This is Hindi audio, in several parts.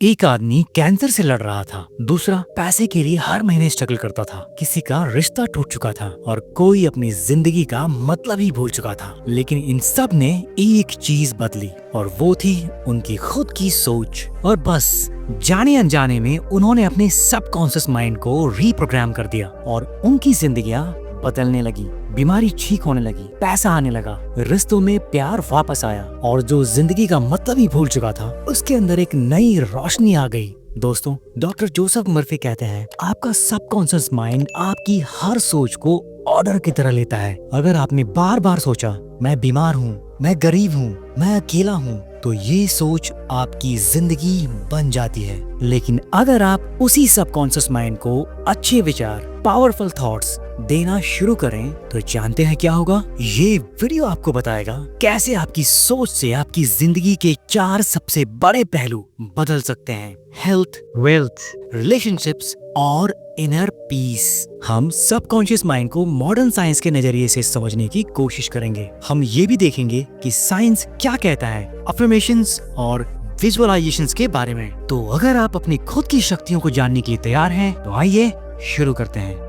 एक आदमी कैंसर से लड़ रहा था, दूसरा पैसे के लिए हर महीने स्ट्रगल करता था, किसी का रिश्ता टूट चुका था और कोई अपनी जिंदगी का मतलब ही भूल चुका था। लेकिन इन सब ने एक चीज बदली और वो थी उनकी खुद की सोच। और बस जाने अनजाने में उन्होंने अपने सबकॉन्शियस माइंड को रीप्रोग्राम कर दिया और उनकी जिंदगियां बदलने लगी, बीमारी ठीक होने लगी, पैसा आने लगा, रिश्तों में प्यार वापस आया और जो जिंदगी का मतलब ही भूल चुका था उसके अंदर एक नई रोशनी आ गई। दोस्तों, डॉक्टर जोसेफ मर्फी कहते हैं आपका सबकॉन्शियस माइंड आपकी हर सोच को ऑर्डर की तरह लेता है। अगर आपने बार बार सोचा मैं बीमार हूँ, मैं गरीब हूँ, मैं अकेला हूँ, तो ये सोच आपकी जिंदगी बन जाती है। लेकिन अगर आप उसी सबकॉन्शियस माइंड को अच्छे विचार, पावरफुल थॉट्स देना शुरू करें तो जानते हैं क्या होगा? ये वीडियो आपको बताएगा कैसे आपकी सोच से आपकी जिंदगी के 4 सबसे बड़े पहलू बदल सकते हैं: हेल्थ, वेल्थ, रिलेशनशिप्स और इनर पीस। हम सबकॉन्शियस माइंड को मॉडर्न साइंस के नजरिए से समझने की कोशिश करेंगे। हम ये भी देखेंगे कि साइंस क्या कहता है अफर्मेशंस और विजुअलाइजेशंस के बारे में। तो अगर आप अपनी खुद की शक्तियों को जानने के लिए तैयार हैं, तो आइए शुरू करते हैं।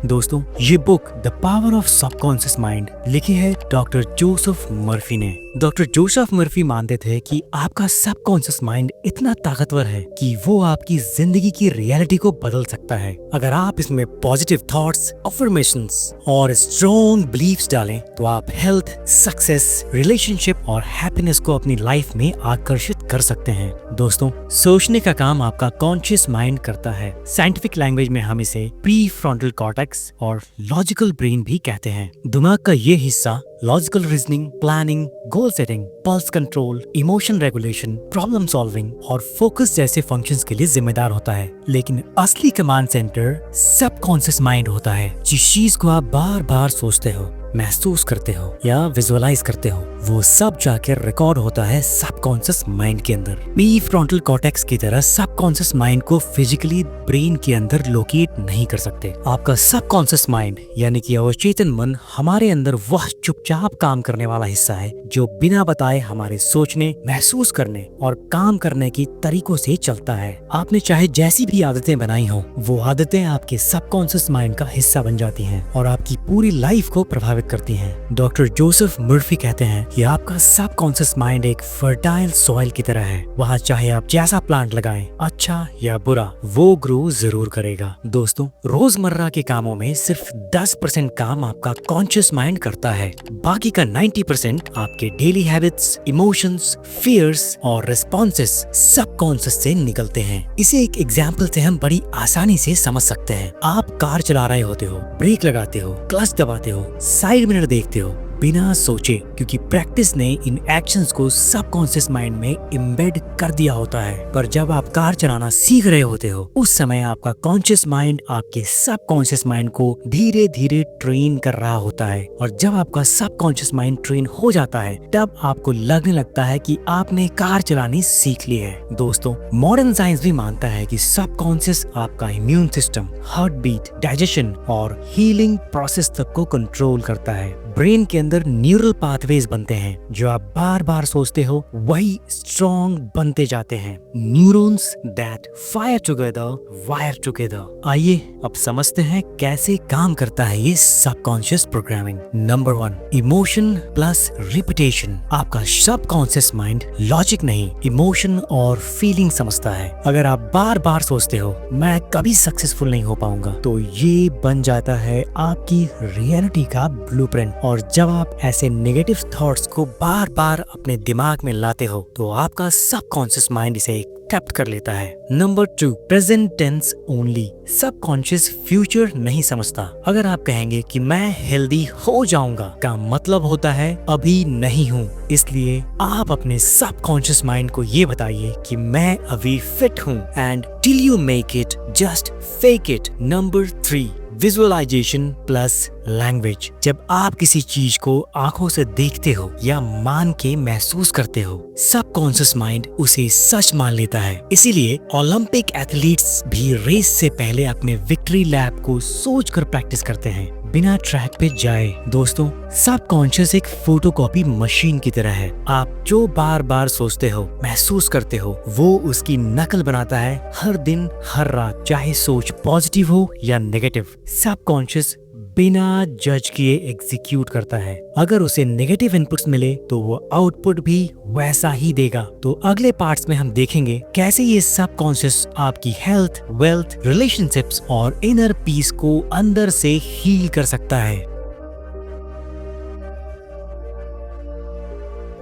दोस्तों, ये book the power of subconscious mind लिखी है डॉक्टर जोसेफ मर्फी ने। डॉक्टर जोसेफ मर्फी मानते थे कि आपका सबकॉन्शियस माइंड इतना ताकतवर है कि वो आपकी जिंदगी की रियलिटी को बदल सकता है। अगर आप इसमें पॉजिटिव थॉट्स, अफर्मेशंस और स्ट्रॉन्ग बिलीफ्स डालें तो आप हेल्थ, सक्सेस, रिलेशनशिप और हैप्पीनेस को अपनी लाइफ में आकर्षित कर सकते हैं। दोस्तों, सोचने का काम आपका कॉन्शियस माइंड करता है। साइंटिफिक लैंग्वेज में हम इसे प्री फ्रंटल कॉर्टेक्स और लॉजिकल ब्रेन भी कहते हैं। दिमाग का ये हिस्सा logical reasoning, planning, goal setting, pulse control, emotion regulation, problem solving और फोकस जैसे फंक्शंस के लिए जिम्मेदार होता है। लेकिन असली कमांड सेंटर सबकॉन्शियस माइंड होता है। जिस चीज को आप बार बार सोचते हो, महसूस करते हो या विजुअलाइज करते हो, वो सब जाकर रिकॉर्ड होता है सबकॉन्शियस माइंड के अंदर। प्री फ्रंटल कॉर्टेक्स की तरह सबकॉन्शियस माइंड को फिजिकली ब्रेन के अंदर लोकेट नहीं कर सकते। आपका सबकॉन्शियस माइंड यानी कि अवचेतन मन हमारे अंदर वह चुपचाप काम करने वाला हिस्सा है जो बिना बताए हमारे सोचने, महसूस करने और काम करने की तरीकों से चलता है। आपने चाहे जैसी भी आदतें बनाई हो, वो आदतें आपके सबकॉन्शियस माइंड का हिस्सा बन जाती हैं और आपकी पूरी लाइफ को प्रभावित करती हैं। डॉक्टर जोसेफ मर्फी कहते हैं कि आपका सबकॉन्शियस माइंड एक फर्टाइल सॉइल की तरह है। वहाँ चाहे आप जैसा प्लांट लगाएं, अच्छा या बुरा, वो ग्रो जरूर करेगा। दोस्तों, रोजमर्रा के कामों में सिर्फ 10% काम आपका कॉन्शियस माइंड करता है। बाकी का 90% आपके डेली हैबिट्स, इमोशंस, फियर्स और रिस्पॉन्सेस सबकॉन्शियस से निकलते हैं। इसे एक एग्जाम्पल से हम बड़ी आसानी से समझ सकते हैं। आप कार चला रहे होते हो, ब्रेक लगाते हो, क्लच दबाते हो, साइड मिरर देखते हो बिना सोचे, क्योंकि प्रैक्टिस ने इन एक्शंस को सबकॉन्शियस माइंड में एम्बेड कर दिया होता है। पर जब आप कार चलाना सीख रहे होते हो, उस समय आपका कॉन्शियस माइंड आपके सबकॉन्शियस माइंड को धीरे धीरे ट्रेन कर रहा होता है। और जब आपका सबकॉन्शियस माइंड ट्रेन हो जाता है, तब आपको लगने लगता है कि आपने कार चलानी सीख ली है। दोस्तों, मॉडर्न साइंस भी मानता है कि सबकॉन्शियस आपका immune system, heart beat, digestion और हीलिंग प्रोसेस तक को कंट्रोल करता है। ब्रेन के अंदर न्यूरल पाथवेज बनते हैं। जो आप बार बार सोचते हो वही स्ट्रॉन्ग बनते जाते हैं। Neurons that fire together wire together. आइए अब समझते हैं कैसे काम करता है ये subconscious programming. Number 1, emotion plus repetition. आपका सबकॉन्शियस माइंड लॉजिक नहीं, इमोशन और फीलिंग समझता है। अगर आप बार बार सोचते हो मैं कभी सक्सेसफुल नहीं हो पाऊंगा, तो ये बन जाता है आपकी रियलिटी का ब्लूप्रिंट। और जब आप ऐसे नेगेटिव थॉट्स को बार बार अपने दिमाग में लाते हो, तो आपका सबकॉन्शियस माइंड इसे एक्सेप्ट कर लेता है। Number 2, present tense only. Subconscious future नहीं समझता। अगर आप कहेंगे कि मैं हेल्दी हो जाऊंगा, का मतलब होता है अभी नहीं हूँ। इसलिए आप अपने सबकॉन्शियस माइंड को ये बताइए कि मैं अभी फिट हूँ, and till you make it just fake it. Number 3, visualisation plus language. जब आप किसी चीज को आंखों से देखते हो या मान के महसूस करते हो, सबकॉन्शियस माइंड उसे सच मान लेता है। इसीलिए ओलंपिक एथलीट्स भी रेस से पहले अपने विक्ट्री लैप को सोचकर प्रैक्टिस करते हैं। बिना ट्रैक पे जाए। दोस्तों, सबकॉन्शियस एक फोटोकॉपी मशीन की तरह है। आप जो बार बार सोचते हो, महसूस करते हो, वो उसकी नकल बनाता है हर दिन हर रात, चाहे सोच पॉजिटिव हो या नेगेटिव। सबकॉन्शियस बिना जज किए एग्जीक्यूट करता है। अगर उसे नेगेटिव इनपुट्स मिले तो वो आउटपुट भी वैसा ही देगा। तो अगले पार्ट्स में हम देखेंगे कैसे ये सबकॉन्शियस आपकी हेल्थ, वेल्थ, रिलेशनशिप्स और इनर पीस को अंदर से हील कर सकता है।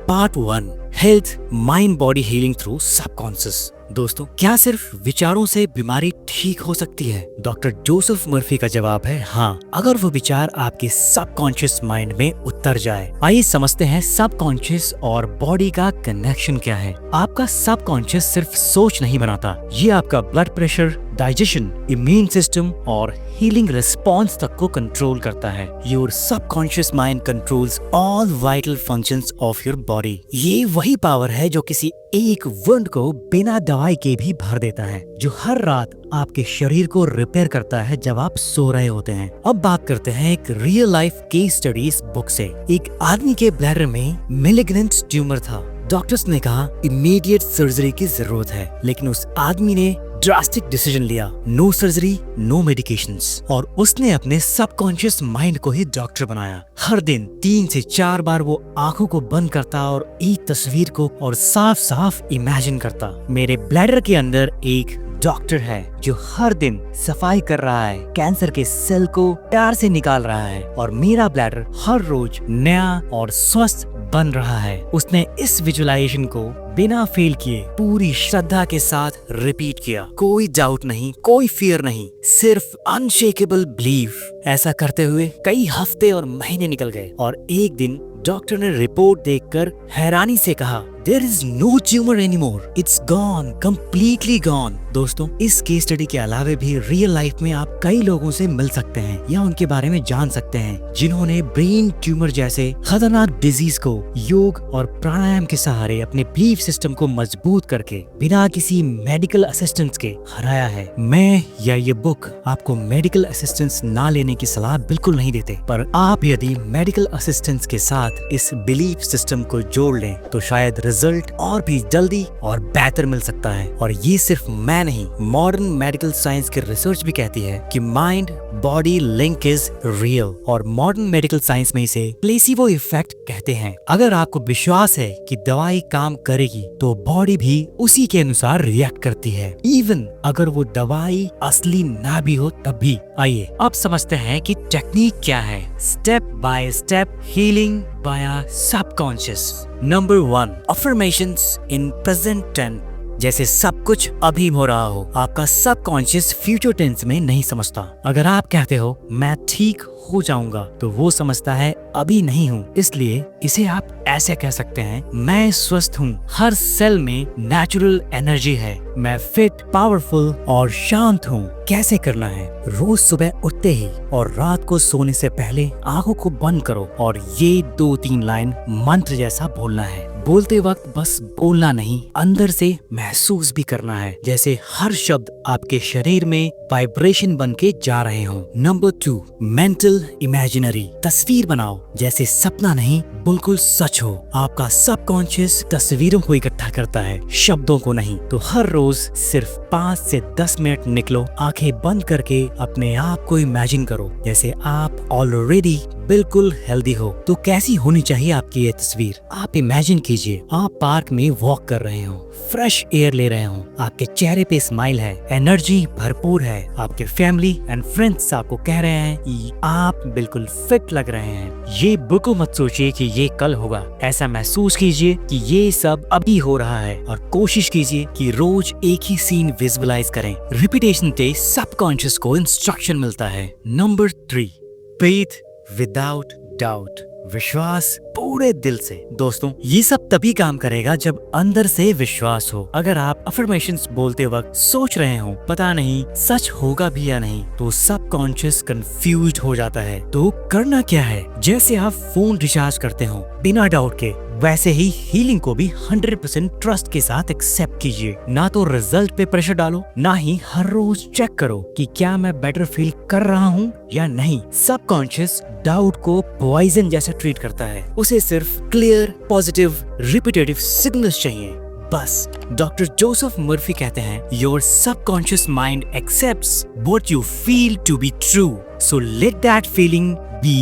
Part 1, health, mind body healing through subconscious. दोस्तों, क्या सिर्फ विचारों से बीमारी ठीक हो सकती है? डॉक्टर जोसेफ मर्फी का जवाब है हाँ, अगर वो विचार आपके सबकॉन्शियस माइंड में उतर जाए। आइए समझते हैं सबकॉन्शियस और बॉडी का कनेक्शन क्या है। आपका सबकॉन्शियस सिर्फ सोच नहीं बनाता, ये आपका blood pressure, digestion, immune system और हीलिंग रिस्पॉन्स तक को कंट्रोल करता है। Your subconscious mind controls all vital functions of your body. ये वही पावर है जो किसी एक वुंड को बिना दवाई के भी भर देता है, जो हर रात आपके शरीर को रिपेयर करता है जब आप सो रहे होते हैं। अब बात करते हैं एक रियल लाइफ केस स्टडी इस बुक से। एक आदमी के ब्लैडर में मैलिग्नेंट ट्यूमर था। डॉक्टर्स ने कहा इमीडिएट सर्जरी की जरूरत है, लेकिन उस आदमी ने ड्रास्टिक डिसीजन लिया, नो सर्जरी, नो मेडिकेशंस, और उसने अपने सबकॉन्शियस माइंड को ही डॉक्टर बनाया। हर दिन 3 से 4 बार वो आंखों को बंद करता और एक तस्वीर को और साफ साफ इमेजिन करता, मेरे ब्लैडर के अंदर एक डॉक्टर है जो हर दिन सफाई कर रहा है, कैंसर के सेल को प्यार से निकाल रहा है और मेरा ब्लैडर हर रोज नया और स्वस्थ बन रहा है। उसने इस विजुअलाइजेशन को बिना फेल किए पूरी श्रद्धा के साथ रिपीट किया। कोई डाउट नहीं, कोई फियर नहीं, सिर्फ अनशेकेबल बिलीफ। ऐसा करते हुए कई हफ्ते और महीने निकल गए और एक दिन डॉक्टर ने रिपोर्ट देखकर हैरानी से कहा, There is no tumor anymore. It's gone, completely gone. दोस्तों, इस केस स्टडी के अलावा भी रियल लाइफ में आप कई लोगों से मिल सकते हैं या उनके बारे में जान सकते हैं जिन्होंने ब्रेन ट्यूमर जैसे खतरनाक डिजीज को योग और प्राणायाम के सहारे अपने बिलीफ सिस्टम को मजबूत करके बिना किसी मेडिकल असिस्टेंस के हराया है। मैं या ये बुक आपको मेडिकल असिस्टेंस ना लेने की सलाह बिल्कुल नहीं देते, पर आप यदि मेडिकल असिस्टेंस के साथ इस बिलीफ सिस्टम को जोड़ लें तो शायद रिजल्ट और भी जल्दी और बेहतर मिल सकता है। और ये सिर्फ मैं नहीं, मॉडर्न मेडिकल साइंस की रिसर्च भी कहती है कि mind body link is real, और मॉडर्न मेडिकल साइंस में इसे प्लेसिबो इफेक्ट कहते हैं। अगर आपको विश्वास है कि दवाई काम करेगी तो बॉडी भी उसी के अनुसार रिएक्ट करती है, इवन अगर वो दवाई असली ना भी हो तब भी। आइए अब समझते हैं कि टेक्निक क्या है। Step by step healing by subconscious. Number 1, affirmations in present tense. जैसे सब कुछ अभी हो रहा हो। आपका सबकॉन्शियस फ्यूचर टेंस में नहीं समझता। अगर आप कहते हो मैं ठीक हो जाऊंगा तो वो समझता है अभी नहीं हूँ, इसलिए इसे आप ऐसे कह सकते हैं, मैं स्वस्थ हूँ, हर सेल में नेचुरल एनर्जी है, मैं फिट, पावरफुल और शांत हूँ। कैसे करना है? रोज सुबह उठते ही और रात को सोने से पहले आंखों को बंद करो और ये 2-3 लाइन मंत्र जैसा बोलना है। बोलते वक्त बस बोलना नहीं, अंदर से महसूस भी करना है, जैसे हर शब्द आपके शरीर में वाइब्रेशन बन के जा रहे हों। Number 2, mental imaginary. तस्वीर बनाओ जैसे सपना नहीं, बिल्कुल सच हो। आपका सबकॉन्शियस तस्वीरों को इकट्ठा करता है, शब्दों को नहीं। तो हर रोज सिर्फ 5 से 10 मिनट निकलो, आंखें बंद करके अपने आप को इमेजिन करो जैसे आप ऑलरेडी बिल्कुल हेल्दी हो। तो कैसी होनी चाहिए आपकी ये तस्वीर? आप इमेजिन कीजिए आप पार्क में वॉक कर रहे हो, फ्रेश एयर ले रहे हो, आपके चेहरे पे स्माइल है, एनर्जी भरपूर है, आपके फैमिली एंड फ्रेंड्स आपको कह रहे हैं कि आप बिल्कुल फिट लग रहे हैं। ये बिल्कुल मत सोचिए कि ये कल होगा, ऐसा महसूस कीजिए कि ये सब अभी हो रहा है और कोशिश कीजिए कि रोज एक ही सीन विजुअलाइज करें। रिपीटेशन से सबकॉन्शियस को इंस्ट्रक्शन मिलता है। Number 3, faith without doubt. विश्वास पूरे दिल से। दोस्तों, ये सब तभी काम करेगा जब अंदर से विश्वास हो। अगर आप अफर्मेशंस बोलते वक्त सोच रहे हो पता नहीं सच होगा भी या नहीं, तो सबकॉन्शियस कंफ्यूज्ड हो जाता है। तो करना क्या है? जैसे आप फोन रिचार्ज करते हो, बिना डाउट के वैसे ही हीलिंग को भी 100% ट्रस्ट के साथ एक्सेप्ट कीजिए। ना तो रिजल्ट पे प्रेशर डालो, ना ही हर रोज चेक करो कि क्या मैं बेटर फील कर रहा हूँ या नहीं। सबकॉन्शियस डाउट को पॉइजन जैसा ट्रीट करता है। उसे सिर्फ क्लियर, पॉजिटिव, रिपीटेटिव सिग्नल्स चाहिए बस। डॉक्टर जोसेफ मर्फी कहते हैं, your subconscious mind accepts what you feel to be true, so let that feeling be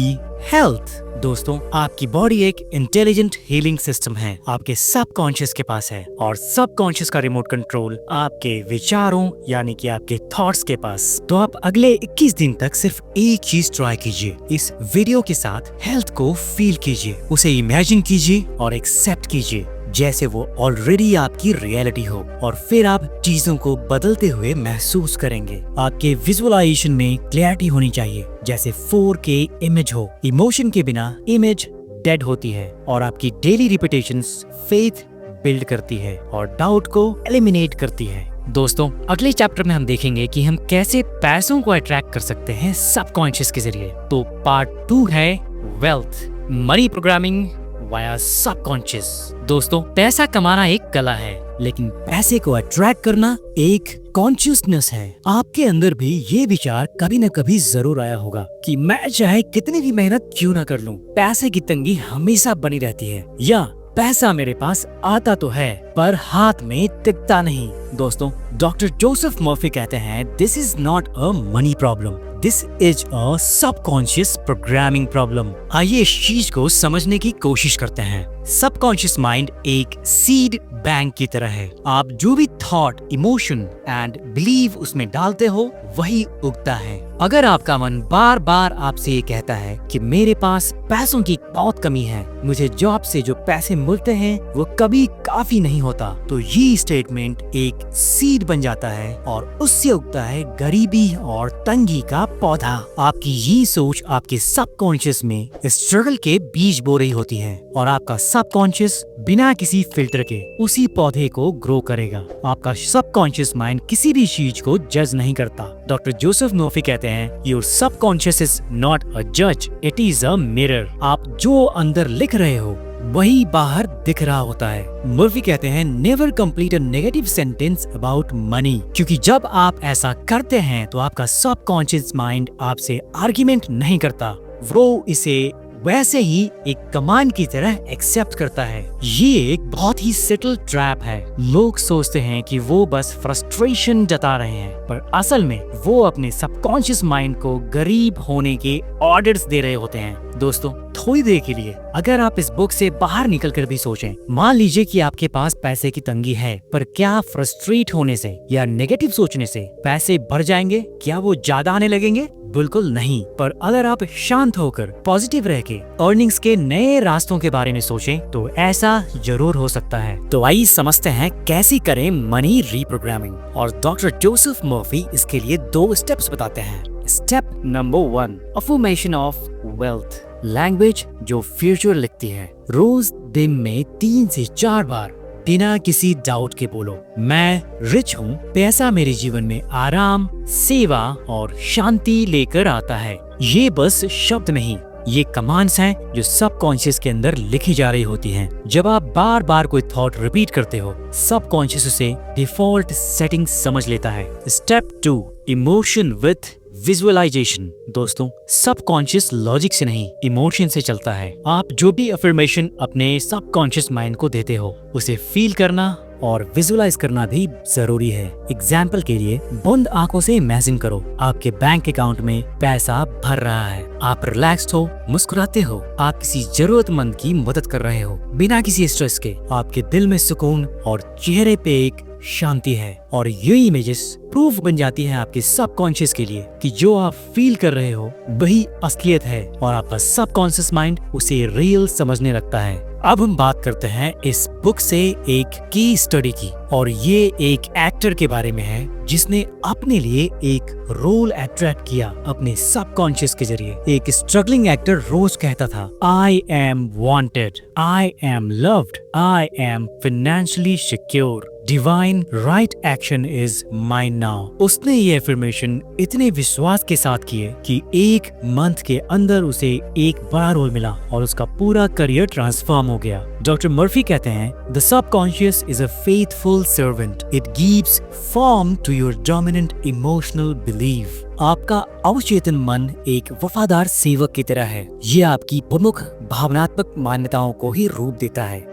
health. दोस्तों, आपकी बॉडी एक इंटेलिजेंट हीलिंग सिस्टम है, आपके सबकॉन्शियस के पास है, और सबकॉन्शियस का रिमोट कंट्रोल आपके विचारों यानी कि आपके थॉट्स के पास। तो आप अगले 21 दिन तक सिर्फ एक चीज ट्राई कीजिए, इस वीडियो के साथ हेल्थ को फील कीजिए, उसे इमेजिन कीजिए और एक्सेप्ट कीजिए जैसे वो ऑलरेडी आपकी रियलिटी हो, और फिर आप चीजों को बदलते हुए महसूस करेंगे। आपके विजुअलाइजेशन में क्लैरिटी होनी चाहिए, जैसे 4K इमेज हो। इमोशन के बिना इमेज डेड होती है, और आपकी डेली रिपीटेशंस फेथ बिल्ड करती है और डाउट को एलिमिनेट करती है। दोस्तों, अगले चैप्टर में हम देखेंगे कि हम कैसे पैसों को अट्रैक्ट कर सकते हैं सबकॉन्शियस के जरिए। तो पार्ट 2 है wealth, money programming via subconscious. दोस्तों, पैसा कमाना एक कला है, लेकिन पैसे को अट्रैक्ट करना एक कॉन्शियसनेस है। आपके अंदर भी ये विचार कभी न कभी जरूर आया होगा कि मैं चाहे कितनी भी मेहनत क्यों न कर लूं, पैसे की तंगी हमेशा बनी रहती है, या पैसा मेरे पास आता तो है पर हाथ में टिकता नहीं। दोस्तों, डॉक्टर जोसेफ मर्फी कहते हैं, this is not a money problem, this is a subconscious programming problem. आइए इस चीज को समझने की कोशिश करते हैं। सबकॉन्शियस माइंड एक सीड बैंक की तरह है। आप जो भी थॉट, इमोशन एंड बिलीव उसमें डालते हो वही उगता है। अगर आपका मन बार बार आपसे ये कहता है कि मेरे पास पैसों की बहुत कमी है, मुझे जॉब से जो पैसे मिलते हैं वो कभी काफी नहीं होता, तो ये स्टेटमेंट एक सीड बन जाता है और उससे उगता है गरीबी और तंगी का पौधा। आपकी ये सोच आपके सबकॉन्शियस में स्ट्रगल के बीज बो रही होती है, और आपका सबकॉन्शियस बिना किसी फिल्टर के उसी पौधे को ग्रो करेगा। आपका सबकॉन्शियस माइंड किसी भी चीज को जज नहीं करता। डॉक्टर जोसेफ मर्फी कहते हैं, your subconscious is not a जज, इट इज अ मिरर। आप जो अंदर लिख रहे हो वही बाहर दिख रहा होता है। मर्फी कहते हैं, never complete a negative sentence about money, क्योंकि जब आप ऐसा करते हैं तो आपका सबकॉन्शियस माइंड आपसे आर्ग्यूमेंट नहीं करता, वो इसे वैसे ही एक कमांड की तरह एक्सेप्ट करता है। ये एक बहुत ही सटल ट्रैप है। लोग सोचते हैं कि वो बस फ्रस्ट्रेशन जता रहे हैं, पर असल में वो अपने सबकॉन्शियस माइंड को गरीब होने के ऑर्डर्स दे रहे होते हैं। दोस्तों, थोड़ी देर के लिए अगर आप इस बुक से बाहर निकलकर भी सोचें, मान लीजिए कि आपके पास पैसे की तंगी है, पर क्या फ्रस्ट्रेट होने से या नेगेटिव सोचने से पैसे बढ़ जाएंगे? क्या वो ज्यादा आने लगेंगे? बिल्कुल नहीं। पर अगर आप शांत होकर पॉजिटिव रह के अर्निंग्स के नए रास्तों के बारे में सोचें तो ऐसा जरूर हो सकता है। तो आइए समझते हैं कैसे करें मनी रीप्रोग्रामिंग, और डॉक्टर जोसेफ मर्फी इसके लिए 2 स्टेप्स बताते हैं। Step number 1, affirmation of wealth, language जो फ्यूचर लिखती है। रोज दिन में 3 से 4 बार बिना किसी डाउट के बोलो, मैं रिच हूँ, पैसा मेरे जीवन में आराम, सेवा और शांति लेकर आता है। ये बस शब्द नहीं, ये कमांड्स हैं जो सबकॉन्शियस के अंदर लिखी जा रही होती हैं। जब आप बार बार कोई थॉट रिपीट करते हो, सबकॉन्शियस उसे डिफॉल्ट सेटिंग समझ लेता है। Step 2, emotion with visualisation. दोस्तों, सबकॉन्शियस लॉजिक से नहीं, इमोशन से चलता है। आप जो भी अफर्मेशन अपने सबकॉन्शियस माइंड को देते हो, उसे फील करना और विजुअलाइज करना भी जरूरी है। एग्जाम्पल के लिए, बंद आंखों से इमेजिन करो आपके बैंक अकाउंट में पैसा भर रहा है, आप रिलैक्स्ड हो, मुस्कुराते हो, आप किसी जरूरतमंद की मदद कर रहे हो बिना किसी स्ट्रेस के। आपके दिल में सुकून और चेहरे पे एक शांति है, और ये इमेजेस प्रूफ बन जाती है आपके सबकॉन्शियस के लिए कि जो आप फील कर रहे हो वही असलियत है, और आपका सबकॉन्शियस माइंड उसे रियल समझने लगता है। अब हम बात करते हैं इस बुक से एक की स्टडी की, और ये एक एक्टर के बारे में है जिसने अपने लिए एक रोल अट्रैक्ट किया अपने सबकॉन्शियस के जरिए। एक स्ट्रगलिंग एक्टर रोज कहता था, I am wanted, I am loved, I am financially secure. Divine right action is mine now. उसने ये एफर्मेशन इतने विश्वास के साथ किए कि एक मंथ के अंदर उसे एक बड़ा रोल मिला और उसका पूरा करियर ट्रांसफॉर्म हो गया। डॉक्टर मर्फी कहते हैं, the subconscious is a faithful servant, it gives form to your dominant emotional belief. आपका अवचेतन मन एक वफादार सेवक की तरह है। ये आपकी प्रमुख भावनात्मक मान्यताओं को ही रूप देता है।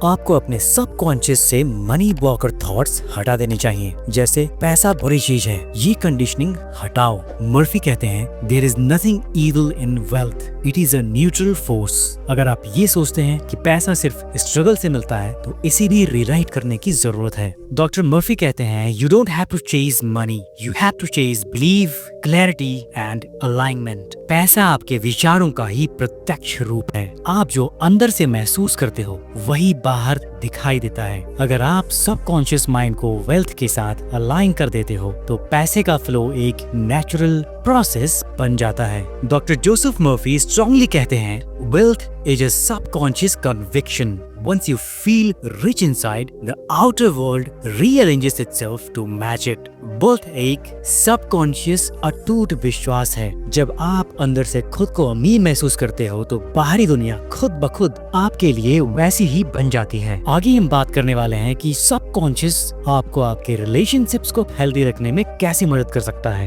आपको अपने सबकॉन्शियस से मनी ब्लॉकर थॉट्स हटा देने चाहिए, जैसे पैसा बुरी चीज है, ये कंडीशनिंग हटाओ। मर्फी कहते हैं, there is nothing evil in wealth, it is a neutral force. अगर आप ये सोचते हैं कि पैसा सिर्फ स्ट्रगल से मिलता है तो इसे भी रीराइट करने की जरूरत है। डॉक्टर मर्फी कहते हैं, you don't have to chase money, you have to chase believe, clarity and alignment. पैसा आपके विचारों का ही प्रत्यक्ष रूप है। आप जो अंदर से महसूस करते हो वही बाहर दिखाई देता है। अगर आप सबकॉन्शियस माइंड को वेल्थ के साथ अलाइन कर देते हो तो पैसे का फ्लो एक नेचुरल प्रोसेस बन जाता है। डॉक्टर जोसेफ मर्फी स्ट्रांगली कहते हैं, wealth is a subconscious conviction. Once you feel rich inside, the outer world rearranges itself to match it. Wealth एक सबकॉन्शियस अटूट विश्वास है। जब आप अंदर से खुद को अमीर महसूस करते हो तो बाहरी दुनिया खुद ब खुद आपके लिए वैसी ही बन जाती है। आगे हम बात करने वाले हैं कि सबकॉन्शियस आपको आपके रिलेशनशिप्स को हेल्दी रखने में कैसे मदद कर सकता है।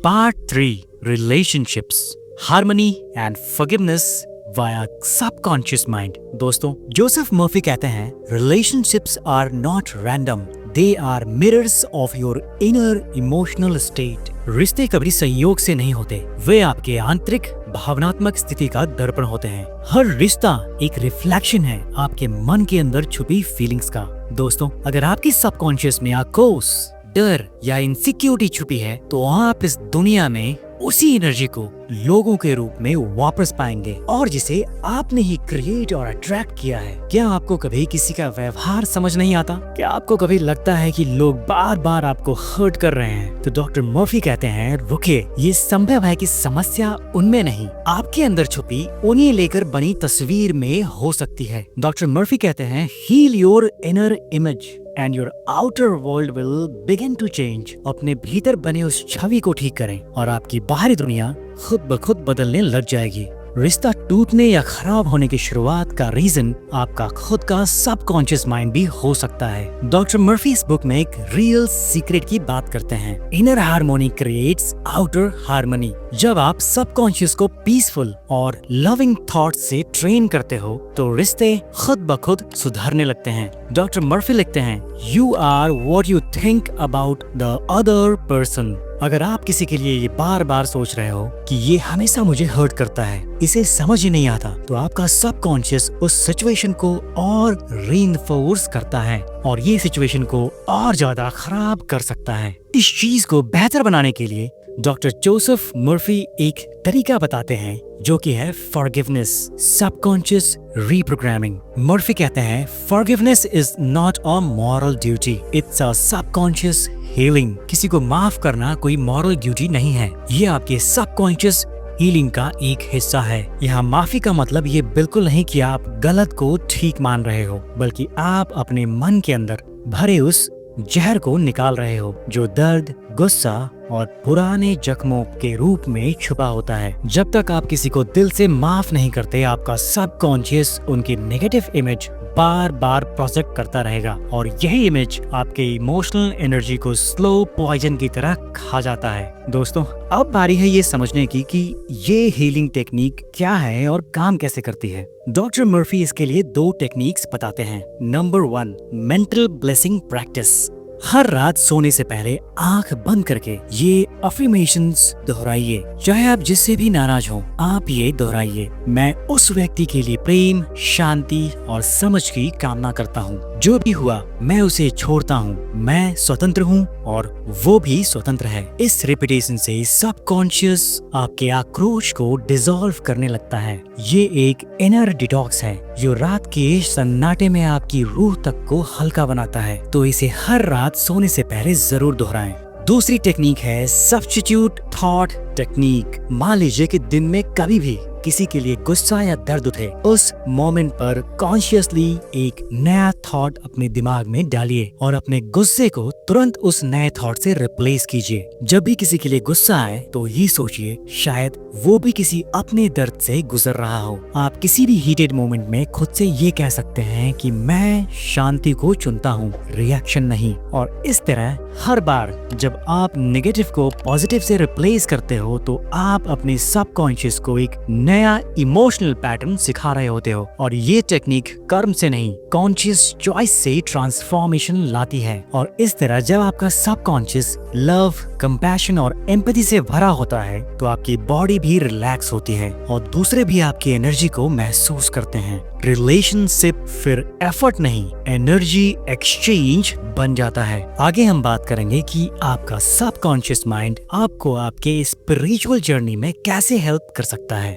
Part 3, relationships, harmony and forgiveness via subconscious mind. दोस्तों, जोसेफ मर्फी कहते हैं, relationships are not random, they are mirrors of your inner emotional state. रिश्ते कभी संयोग से नहीं होते, वे आपके आंतरिक भावनात्मक स्थिति का दर्पण होते हैं। हर रिश्ता एक रिफ्लेक्शन है आपके मन के अंदर छुपी फीलिंग्स का। दोस्तों, अगर आपकी सबकॉन्शियस में आक्रोश, डर या इनसिक्योरिटी छुपी है तो आप इस दुनिया में उसी एनर्जी को लोगों के रूप में वापस पाएंगे और जिसे आपने ही क्रिएट और अट्रैक्ट किया है। क्या आपको कभी किसी का व्यवहार समझ नहीं आता? क्या आपको कभी लगता है कि लोग बार बार आपको हर्ट कर रहे हैं? तो डॉक्टर मर्फी कहते हैं, रुकिए, ये संभव है कि समस्या उनमें नहीं, आपके अंदर छुपी उन्हें लेकर बनी तस्वीर में हो सकती है। डॉक्टर मर्फी कहते हैं, heal your inner image and your outer world will begin to change। अपने भीतर बने उस छवि को ठीक करें और आपकी बाहरी दुनिया खुद ब खुद बदलने लग जाएगी। रिश्ता टूटने या खराब होने की शुरुआत का रीजन आपका खुद का सबकॉन्शियस माइंड भी हो सकता है। डॉक्टर मर्फी इस बुक में एक रियल सीक्रेट की बात करते हैं, inner harmony creates outer harmony. जब आप सबकॉन्शियस को पीसफुल और लविंग थॉट से ट्रेन करते हो तो रिश्ते खुद ब खुद सुधरने लगते हैं। डॉक्टर मर्फी लिखते हैं, you are what you think about the other person. अगर आप किसी के लिए ये बार बार सोच रहे हो कि ये हमेशा मुझे हर्ट करता है, इसे समझ ही नहीं आता, तो आपका सबकॉन्शियस उस सिचुएशन को और रीइंफोर्स करता है और ये सिचुएशन को और ज्यादा खराब कर सकता है। इस चीज को बेहतर बनाने के लिए डॉक्टर जोसेफ मर्फी एक तरीका बताते हैं जो कि है फॉरगिवनेस, सबकॉन्शियस रीप्रोग्रामिंग। मर्फी कहते हैं, forgiveness is not a moral duty, it's a subconscious healing. किसी को माफ करना कोई मॉरल ड्यूटी नहीं है, ये आपके सबकॉन्शियस हीलिंग का एक हिस्सा है। यहाँ माफी का मतलब ये बिल्कुल नहीं कि आप गलत को ठीक मान रहे हो, बल्कि आप अपने मन के अंदर भरे उस जहर को निकाल रहे हो जो दर्द, गुस्सा और पुराने जख्मों के रूप में छुपा होता है। जब तक आप किसी को दिल से माफ नहीं करते, आपका सबकॉन्शियस उनकी नेगेटिव इमेज बार बार प्रोजेक्ट करता रहेगा और यही इमेज आपके इमोशनल एनर्जी को स्लो पॉइजन की तरह खा जाता है। दोस्तों, अब बारी है ये समझने की कि ये हीलिंग टेक्निक क्या है और काम कैसे करती है। डॉक्टर मर्फी इसके लिए 2 टेक्निक्स बताते हैं। Number 1, mental blessing practice. हर रात सोने से पहले आंख बंद करके ये अफर्मेशंस दोहराइए। चाहे आप जिससे भी नाराज हो, आप ये दोहराइए, मैं उस व्यक्ति के लिए प्रेम, शांति और समझ की कामना करता हूँ। जो भी हुआ मैं उसे छोड़ता हूँ, मैं स्वतंत्र हूँ और वो भी स्वतंत्र है। इस रिपीटेशन से सबकॉन्शियस आपके आक्रोश को डिसॉल्व करने लगता है। ये एक इनर डिटॉक्स है जो रात के सन्नाटे में आपकी रूह तक को हल्का बनाता है। तो इसे हर रात सोने से पहले जरूर दोहराएं। दूसरी टेक्निक है सब्स्टिट्यूट थॉट टेक्निक। मान लीजिए कि दिन में कभी भी किसी के लिए गुस्सा या दर्द उठे, उस मोमेंट पर कॉन्शियसली एक नया थॉट अपने दिमाग में डालिए और अपने गुस्से को तुरंत उस नए थॉट से रिप्लेस कीजिए। जब भी किसी के लिए गुस्सा आए तो ये सोचिए शायद वो भी किसी अपने दर्द से गुजर रहा हो। आप किसी भी हीटेड मोमेंट में खुद से ये कह सकते हैं कि मैं शांति को चुनता हूँ, रिएक्शन नहीं। और इस तरह हर बार जब आप नेगेटिव को पॉजिटिव से रिप्लेस करते हो तो आप अपने सबकॉन्शियस को एक नया इमोशनल पैटर्न सिखा रहे होते हो। और ये टेक्निक कर्म से नहीं, कॉन्शियस चॉइस से ट्रांसफॉर्मेशन लाती है। और इस तरह जब आपका सबकॉन्शियस लव, कंपैशन और एम्पैथी से भरा होता है तो आपकी बॉडी भी रिलैक्स होती है और दूसरे भी आपकी एनर्जी को महसूस करते हैं। रिलेशनशिप फिर एफर्ट नहीं, एनर्जी एक्सचेंज बन जाता है। आगे हम बात करेंगे कि आपका सबकॉन्शियस माइंड आपको आपके स्पिरिचुअल जर्नी में कैसे हेल्प कर सकता है।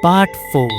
पार्ट 4,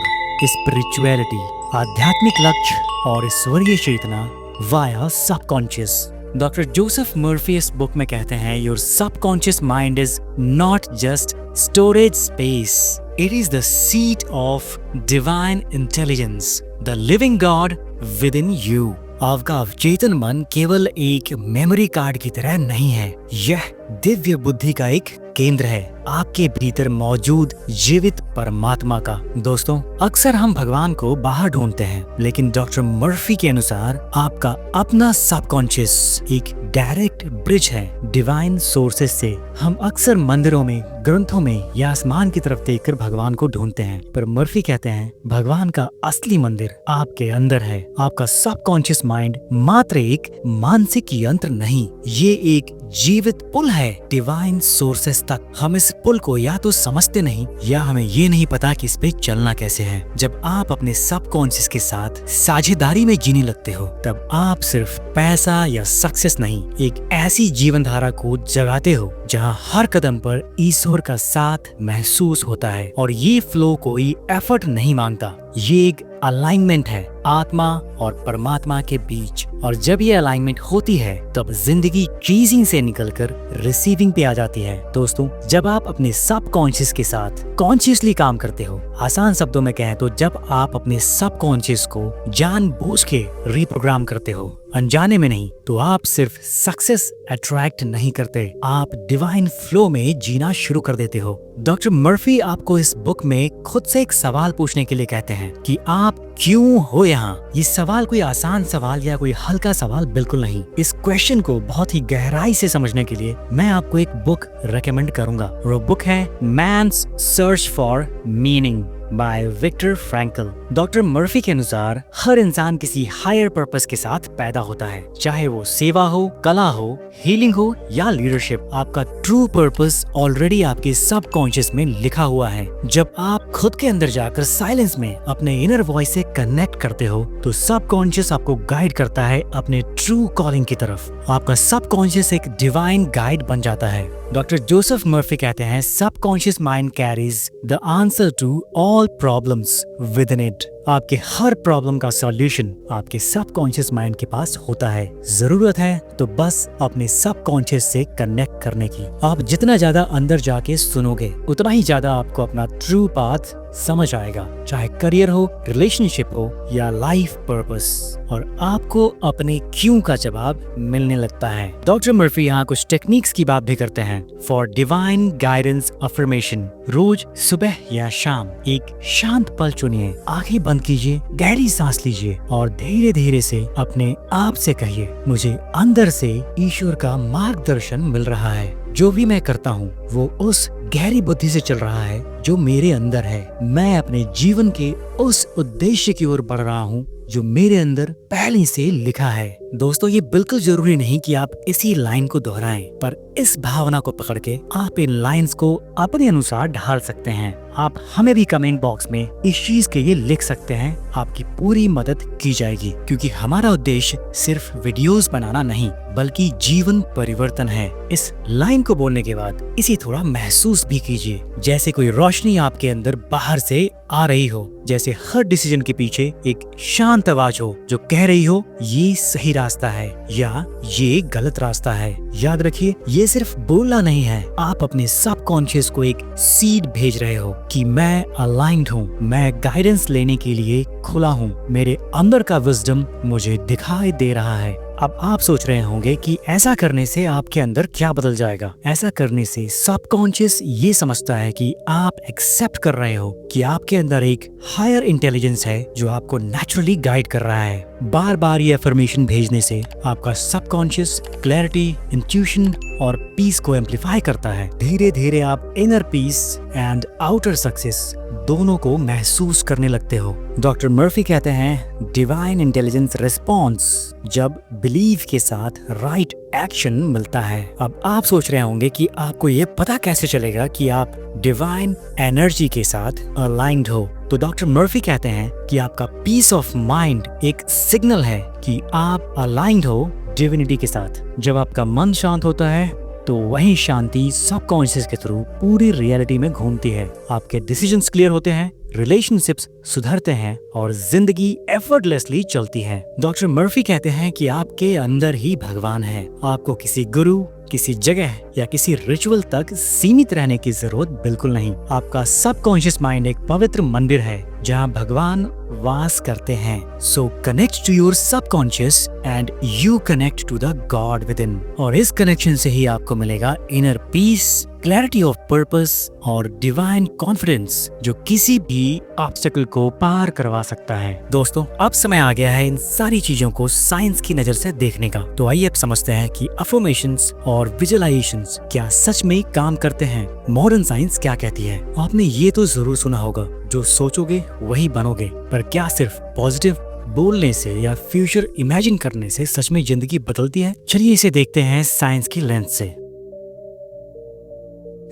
स्पिरिचुअलिटी, आध्यात्मिक लक्ष्य और ईश्वरीय चेतना via subconscious. Doctor Joseph Murphy इस बुक में कहते हैं, your subconscious mind is not just storage space, it is the seat of divine intelligence, the living God within you. आपका अवचेतन मन केवल एक मेमोरी कार्ड की तरह नहीं है, यह दिव्य बुद्धि का एक केंद्र है, आपके भीतर मौजूद जीवित परमात्मा का। दोस्तों, अक्सर हम भगवान को बाहर ढूंढते हैं, लेकिन डॉक्टर मर्फी के अनुसार आपका अपना सबकॉन्शियस एक डायरेक्ट ब्रिज है डिवाइन सोर्सेस से। हम अक्सर मंदिरों में, ग्रंथों में या आसमान की तरफ देखकर भगवान को ढूंढते हैं, पर मर्फी कहते हैं भगवान का असली मंदिर आपके अंदर है। आपका सबकॉन्शियस माइंड मात्र एक मानसिक यंत्र नहीं, ये एक जीवित पुल है डिवाइन सोर्सेस तक। हम इस पुल को या तो समझते नहीं या हमें ये नहीं पता कि इस पे चलना कैसे है। जब आप अपने सबकॉन्शियस के साथ साझेदारी में जीने लगते हो तब आप सिर्फ पैसा या सक्सेस नहीं, एक ऐसी जीवन धारा को जगाते हो जहाँ हर कदम पर ईश्वर का साथ महसूस होता है। और ये फ्लो कोई एफर्ट नहीं मांगता, ये एक अलाइनमेंट है आत्मा और परमात्मा के बीच। और जब ये अलाइनमेंट होती है तब जिंदगी चीजिंग से निकलकर रिसीविंग पे आ जाती है। दोस्तों, जब आप अपने सबकॉन्शियस के साथ कॉन्शियसली काम करते हो, आसान शब्दों में कहें तो जब आप अपने सबकॉन्शियस को जानबूझ के रिप्रोग्राम करते हो, अनजाने में नहीं, तो आप सिर्फ सक्सेस अट्रैक्ट नहीं करते, आप डिवाइन फ्लो में जीना शुरू कर देते हो। डॉक्टर मर्फी आपको इस बुक में खुद से एक सवाल पूछने के लिए कहते हैं कि आप क्यों हो यहाँ। ये सवाल कोई आसान सवाल या कोई हल्का सवाल बिल्कुल नहीं। इस क्वेश्चन को बहुत ही गहराई से समझने के लिए मैं आपको एक बुक रेकमेंड करूंगा। वो बुक है man's search for meaning by Viktor Frankl. Doctor Murphy के अनुसार हर इंसान किसी हायर पर्पस के साथ पैदा होता है, चाहे वो सेवा हो, कला हो, हीलिंग हो या लीडरशिप। आपका ट्रू पर्पस ऑलरेडी आपके सबकॉन्शियस में लिखा हुआ है। जब आप खुद के अंदर जाकर साइलेंस में अपने इनर वॉइस से कनेक्ट करते हो तो सबकॉन्शियस आपको गाइड करता है अपने ट्रू कॉलिंग की तरफ। आपका सबकॉन्शियस एक डिवाइन गाइड बन जाता है। डॉक्टर जोसेफ मर्फी कहते हैं subconscious mind carries the answer to all problems within it. आपके हर प्रॉब्लम का सॉल्यूशन आपके सबकॉन्शियस माइंड के पास होता है। जरूरत है तो बस अपने सबकॉन्शियस से कनेक्ट करने की। आप जितना ज्यादा अंदर जाके सुनोगे उतना ही ज्यादा आपको अपना ट्रू पाथ समझ आएगा, चाहे करियर हो, रिलेशनशिप हो या लाइफ पर्पस, और आपको अपने क्यों का जवाब मिलने लगता है। डॉक्टर मर्फी यहाँ कुछ टेक्निक्स की बात भी करते हैं फॉर डिवाइन गाइडेंस अफर्मेशन। रोज सुबह या शाम एक शांत पल चुनिए, आंखें बंद कीजिए, गहरी सांस लीजिए और धीरे धीरे से अपने आप से कहिए, मुझे अंदर से ईश्वर का मार्गदर्शन मिल रहा है। जो भी मैं करता हूँ वो उस गहरी बुद्धि से चल रहा है जो मेरे अंदर है। मैं अपने जीवन के उस उद्देश्य की ओर बढ़ रहा हूँ जो मेरे अंदर पहले से लिखा है। दोस्तों, ये बिल्कुल जरूरी नहीं कि आप इसी लाइन को दोहराएं, पर इस भावना को पकड़ के आप इन लाइंस को अपने अनुसार ढाल सकते हैं। आप हमें भी कमेंट बॉक्स में इस चीज के लिए लिख सकते हैं, आपकी पूरी मदद की जाएगी, क्योंकि हमारा उद्देश्य सिर्फ वीडियोस बनाना नहीं बल्कि जीवन परिवर्तन है। इस लाइन को बोलने के बाद इसे थोड़ा महसूस भी कीजिए, जैसे कोई रोशनी आपके अंदर बाहर से आ रही हो, जैसे हर डिसीजन के पीछे एक शांत आवाज हो जो कह रही हो ये सही रास्ता है या ये गलत रास्ता है। याद रखिए, ये सिर्फ बोलना नहीं है, आप अपने सबकॉन्शियस को एक सीड भेज रहे हो कि मैं अलाइंड हूँ, मैं गाइडेंस लेने के लिए खुला हूँ, मेरे अंदर का विजडम मुझे दिखाई दे रहा है। अब आप सोच रहे होंगे कि ऐसा करने से आपके अंदर क्या बदल जाएगा। ऐसा करने से सबकॉन्शियस ये समझता है कि आप एक्सेप्ट कर रहे हो कि आपके अंदर एक हायर इंटेलिजेंस है जो आपको नेचुरली गाइड कर रहा है। बार बार ये अफर्मेशन भेजने से आपका सबकॉन्शियस क्लैरिटी, इंट्यूशन और पीस को एम्पलीफाई करता है। धीरे धीरे आप inner peace and outer success दोनों को महसूस करने लगते हो। डॉक्टर मर्फी कहते हैं डिवाइन इंटेलिजेंस रिस्पॉन्स जब बिलीव के साथ राइट एक्शन मिलता है। अब आप सोच रहे होंगे कि आपको ये पता कैसे चलेगा कि आप डिवाइन एनर्जी के साथ अलाइंड हो। तो डॉक्टर मर्फी कहते हैं कि आपका पीस ऑफ माइंड एक सिग्नल है कि आप अलाइंड हो डिविनिटी के साथ। जब आपका मन शांत होता है तो वही शांति सबकॉन्शियस के थ्रू पूरी रियलिटी में घूमती है। आपके डिसीजंस क्लियर होते हैं, रिलेशनशिप्स सुधरते हैं और जिंदगी एफर्टलेसली चलती है। डॉक्टर मर्फी कहते हैं कि आपके अंदर ही भगवान है। आपको किसी गुरु, किसी जगह या किसी रिचुअल तक सीमित रहने की जरूरत बिल्कुल नहीं। आपका सबकॉन्शियस माइंड एक पवित्र मंदिर है जहां भगवान वास करते हैं। So connect to your subconscious and you connect to the God within. और इस कनेक्शन से ही आपको मिलेगा inner peace, clarity of purpose और डिवाइन कॉन्फिडेंस जो किसी भी ऑब्स्टेकल को पार करवा सकता है। दोस्तों, अब समय आ गया है इन सारी चीजों को साइंस की नजर से देखने का। तो आइए अब समझते हैं कि अफर्मेशंस और विजुअलाइजेशंस क्या सच में काम करते हैं। मॉडर्न साइंस क्या कहती है? आपने ये तो जरूर सुना होगा, जो सोचोगे वही बनोगे। पर क्या सिर्फ पॉजिटिव बोलने से या फ्यूचर इमेजिन करने से सच में जिंदगी बदलती है? चलिए इसे देखते हैं साइंस की लेंस से।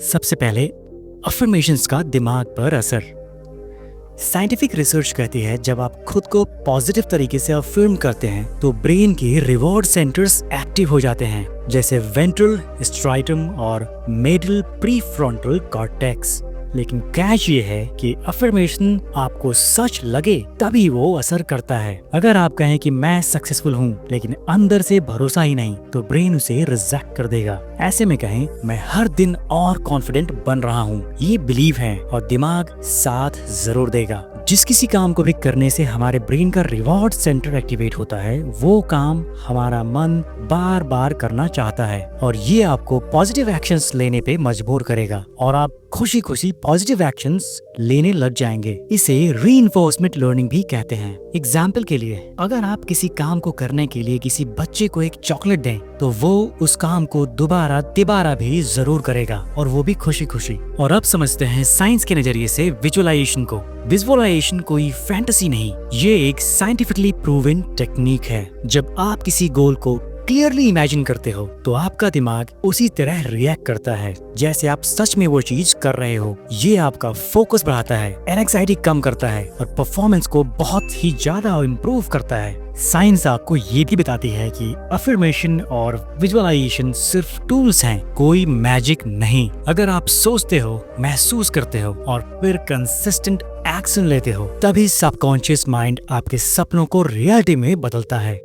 सबसे पहले अफर्मेशंस का दिमाग पर असर। साइंटिफिक रिसर्च कहती है जब आप खुद को पॉजिटिव तरीके से अफर्म करते हैं तो ब्रेन के रिवॉर्ड सेंटर्स एक्टिव हो जाते हैं, जैसे वेंट्रल स्ट्राइटम और मिडिल प्रीफ्रंटल कॉर्टेक्स। लेकिन कैच ये है कि अफर्मेशन आपको सच लगे तभी वो असर करता है। अगर आप कहें कि मैं सक्सेसफुल हूँ लेकिन अंदर से भरोसा ही नहीं तो ब्रेन उसे रिजेक्ट कर देगा। ऐसे में कहें मैं हर दिन और कॉन्फिडेंट बन रहा हूँ, ये बिलीव है और दिमाग साथ जरूर देगा। जिस किसी काम को भी करने से हमारे ब्रेन का रिवॉर्ड सेंटर एक्टिवेट होता है वो काम हमारा मन बार बार करना चाहता है और ये आपको पॉजिटिव एक्शंस लेने पे मजबूर करेगा और आप खुशी खुशी पॉजिटिव एक्शंस लेने लग जाएंगे। इसे रीइंफोर्समेंट लर्निंग भी कहते हैं। एग्जाम्पल के लिए, अगर आप किसी काम को करने के लिए किसी बच्चे को एक चॉकलेट दें तो वो उस काम को दोबारा तिबारा भी जरूर करेगा और वो भी खुशी खुशी। और अब समझते हैं साइंस के नजरिए से विजुअलाइजेशन को। विजुअलाइजेशन कोई फैंटेसी नहीं, ये एक साइंटिफिकली प्रूवन टेक्निक है। जब आप किसी गोल को क्लियरली इमेजिन करते हो तो आपका दिमाग उसी तरह रिएक्ट करता है जैसे आप सच में वो चीज कर रहे हो। ये आपका फोकस बढ़ाता है, एंग्जाइटी कम करता है और परफॉर्मेंस को बहुत ही ज्यादा इम्प्रूव करता है। साइंस आपको ये भी बताती है कि अफर्मेशन और विजुअलाइजेशन सिर्फ टूल्स हैं, कोई मैजिक नहीं। अगर आप सोचते हो, महसूस करते हो और फिर कंसिस्टेंट एक्शन लेते हो तभी सबकॉन्शियस माइंड आपके सपनों को रियलिटी में बदलता है।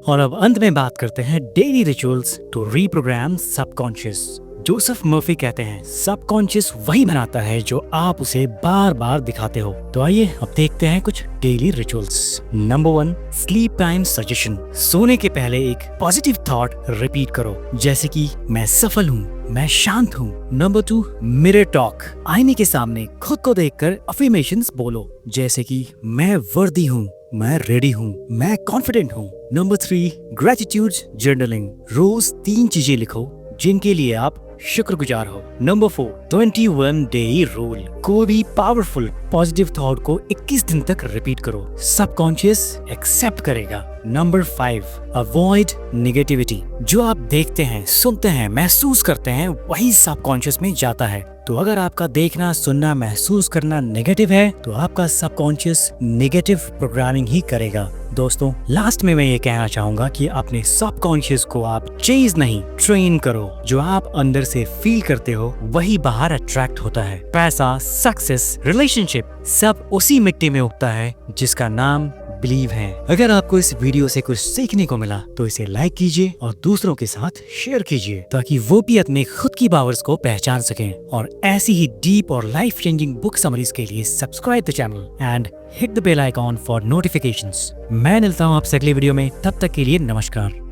और अब अंत में बात करते हैं daily rituals to reprogram subconscious. Joseph Murphy कहते हैं सबकॉन्शियस वही बनाता है जो आप उसे बार बार दिखाते हो। तो आइए अब देखते हैं कुछ daily rituals. Number 1, sleep time suggestion. सोने के पहले एक पॉजिटिव थॉट रिपीट करो, जैसे कि मैं सफल हूँ, मैं शांत हूँ। Number 2, mirror talk. आईने के सामने खुद को देखकर अफर्मेशंस बोलो, जैसे कि मैं वर्दी हूँ, मैं रेडी हूँ, मैं कॉन्फिडेंट हूँ। Number 3, gratitude journaling. रोज 3 चीजें लिखो जिनके लिए आप शुक्रगुजार हो। Number 4, 21 day rule. कोई भी पावरफुल पॉजिटिव थॉट को 21 दिन तक रिपीट करो, सबकॉन्शियस एक्सेप्ट करेगा। Number 5, avoid negativity. जो आप देखते हैं, सुनते हैं, महसूस करते हैं वही सबकॉन्शियस में जाता है। तो तो अगर आपका देखना, सुनना, महसूस करना नेगेटिव है तो आपका सबकॉन्शियस नेगेटिव प्रोग्रामिंग ही करेगा। दोस्तों, लास्ट में मैं ये कहना चाहूंगा कि अपने सबकॉन्शियस को आप चेज नहीं, ट्रेन करो। जो आप अंदर से फील करते हो वही बाहर अट्रैक्ट होता है। पैसा, सक्सेस, रिलेशनशिप सब उसी मिट्टी में उगता है जिसका नाम बिलीव है। अगर आपको इस वीडियो से कुछ सीखने को मिला तो इसे लाइक कीजिए और दूसरों के साथ शेयर कीजिए ताकि वो भी अपने खुद की पावर्स को पहचान सकें। और ऐसी ही डीप और लाइफ चेंजिंग बुक समरीज के लिए subscribe the channel and hit the bell icon for notifications. मैं मिलता हूँ आपसे अगले वीडियो में, तब तक के लिए नमस्कार।